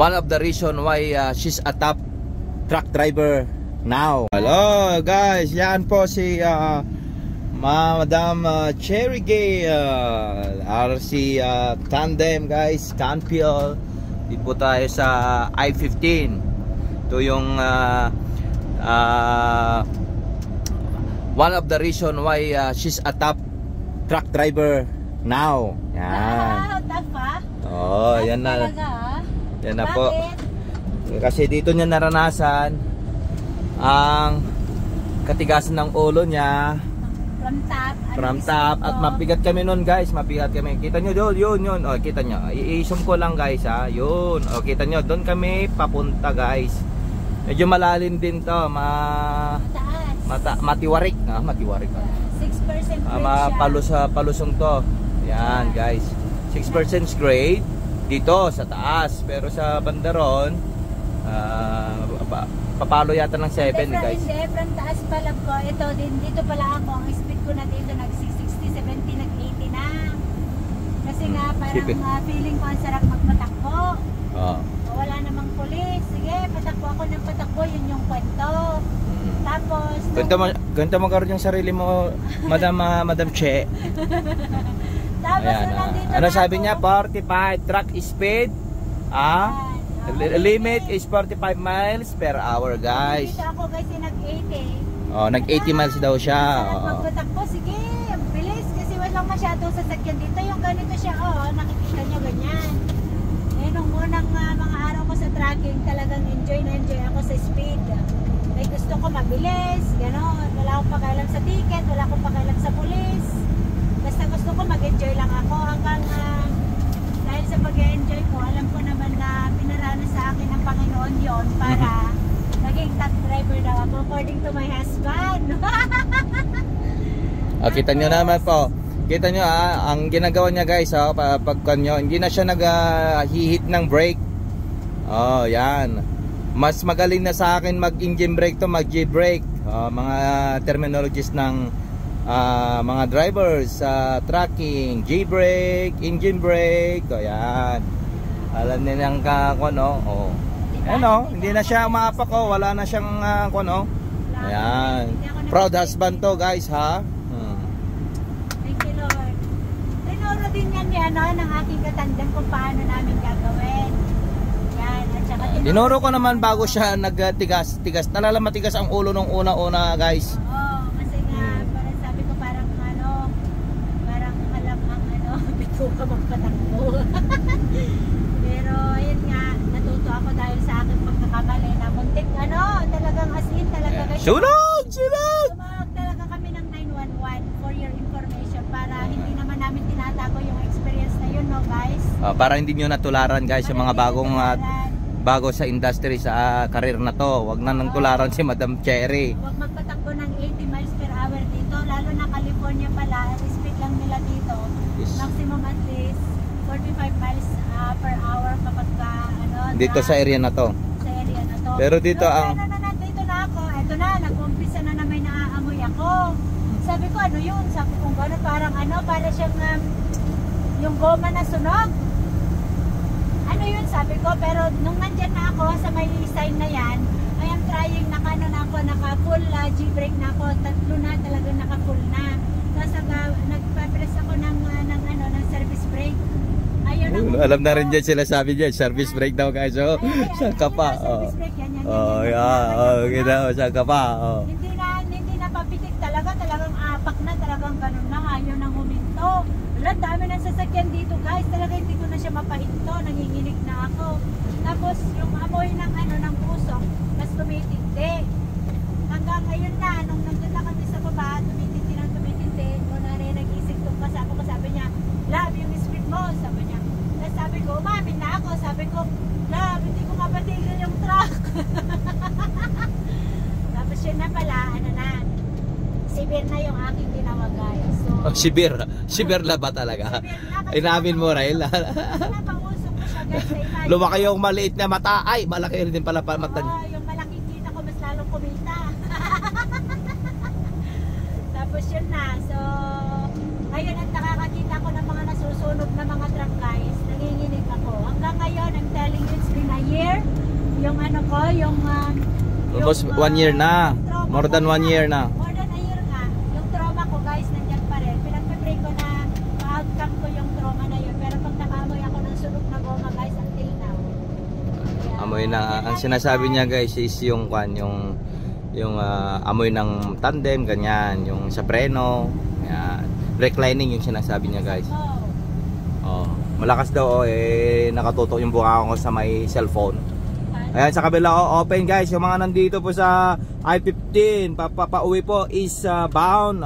one of the reason why she's a top truck driver now. Hello guys, yan po si Madam Cherry Gale, RC Tandem guys, Canfield. Dito po tayo sa I-15. Ito yung one of the reason why she's a top truck driver now. Yan. Oh, yan na. Yan na po. Kasi dito niya naranasan ang katigasan ng ulo niya. From top. At mabigat kami nun guys. Mabigat kami. Kita nyo doon. Yun. O, kita nyo. I-zoom ko lang guys ha. Yun. O, kita nyo. Doon kami papunta guys. Medyo malalim din to. Matiwarik. Matiwarik. 6% palusong to. Yan guys. 6% grade dito sa taas, pero sa bandaron papalo yata ng 7 guys. Hindi, from taas pala ko. Ito din, dito pala ako. Ang speed ko na dito nag 60, 70, nag 80 na. Kasi nga parang feeling ko ang sarap magpatakbo. Wala namang pulis. Sige, patakbo ako ng patakbo, yun yung kwento. Tapos ganito mo karoon yung sarili mo, Madam Che. Tapos ano sabi niya? 45 truck speed. Limit is 45 miles per hour guys. Dito ako guys nag-80. Oh, nag-80 miles daw siya. Pagpatakbo, sige, bilis kasi walang masyadong sasakyan dito. Yung ganito siya, nakikita niyo ganyan. Nung unang mga araw ko sa tracking, talagang enjoy na enjoy ako sa speed. May gusto ko mabilis, gano'n. Wala akong pakialam sa ticket, wala akong pakialam sa pulis. Basta gusto ko mag-enjoy lang ako hanggang dahil sa pag-enjoy ko, alam ko naman na pinarana sa akin ng Panginoon yon para naging truck driver daw ako according to my husband. Kita nyo naman po. Kita nyo ang ginagawa niya guys pagkan nyo, hindi na siya nag-hihit ng brake. Yan. Mas magaling na sa akin mag-engine brake to mag-G-brake. Mga terminologies ng mga drivers sa tracking, G-brake, engine brake. Yan. Alam nilang hindi na siya umapak wala na siyang Ayan. Proud husband to guys ha. Thank you Lord. Tinuro din yan ng aking katandem kung paano namin gagawin. Yan. At saka dinuro ko naman bago siya nagtigas. Nalala matigas ang ulo nung una guys. Ka magpatakbo. Pero ayun nga, natuto ako dahil sa aking pagkakamali na muntik talagang as in talaga guys. Sunod! Tumawag talaga kami ng 911 for your information para hindi naman namin tinatago yung experience na yun guys. Para hindi nyo natularan guys yung mga bago sa industry sa career na to. Wag na nang tularan si Madam Cherry. Huwag magpatakbo ng 80 miles per hour dito, lalo na California pala, speed lang nila dito. Maximum at least 45 miles per hour kapag dito sa area na to. Sa area na to. Pero dito dito na ako. Ito na, nag-umpisa na may naaamoy ako. Sabi ko, yun? Sabi ko, parang para siyang yung goma na sunog. Ano yun? Sabi ko, pero nung nandyan na ako sa may sign na yan, I am trying naka-full G-brake na ako. Tatlo na talagang naka-full na. Tapos nagpa-press ako ng service brake. Ayun alam na rin dyan sila sabi dyan, service brake daw guys. Saan ka pa? Service brake yan. Saan ka pa? Hindi na papitik talaga. Talagang apak na. Talagang ganun na. Ayaw nang huminto. Wala, dami ng sasakyan dito guys. Talaga hindi ko na siya mapahinto. Nanginginig na ako. Tapos yung amoy ng pusok, mas tumitindi. Hanggang ngayon na, nung nandun na kami sa baba, tumitindi. Sabi niya, love yung speed mo, sabi niya. Tapos sabi ko, umamin na ako. Sabi ko, love, hindi ko mapatigil yung truck. Tapos yun na pala, severe na yung aking ginawa guys. So, severe na ba talaga? Inamin mo rin. Napausok ko siya guys. Lumaki yung maliit na mata. Ay, malaki rin din pala mata niya. Yung malaking kita ko, mas lalong kumita. Tapos yun na, so ngayon at nakakakita ko ng mga nasusunog na mga truck guys, nanginginig ako. Hanggang ngayon, I'm telling you, it's been a year. Yung ano ko, yung... Almost 1 year na. More than 1 year na. More than a year nga. Yung trauma ko guys, nandyan pa rin. Pinagpipray ko na ma-outcome ko yung trauma na yun. Pero pag nakamoy ako ng sunog na goma guys, until now. Kaya, Amoy na. Ang sinasabi niya guys is yung amoy ng tandem, ganyan. Yung sa preno. Yan. Reclining yung sinasabi niya guys. Oh. Malakas daw nakatutok yung buka ko sa may cellphone. Ayan sa kabila open guys, yung mga nandito po sa I-15 papauwi po is bound.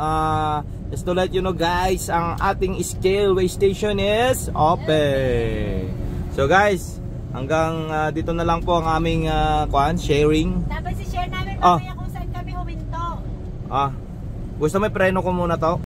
Just to let you know guys, ang ating Scaleway station is open. So guys, hanggang dito na lang po ang aming sharing. Tapos i-share namin mamaya kung saan kami huminto. Gusto may preno ko muna to?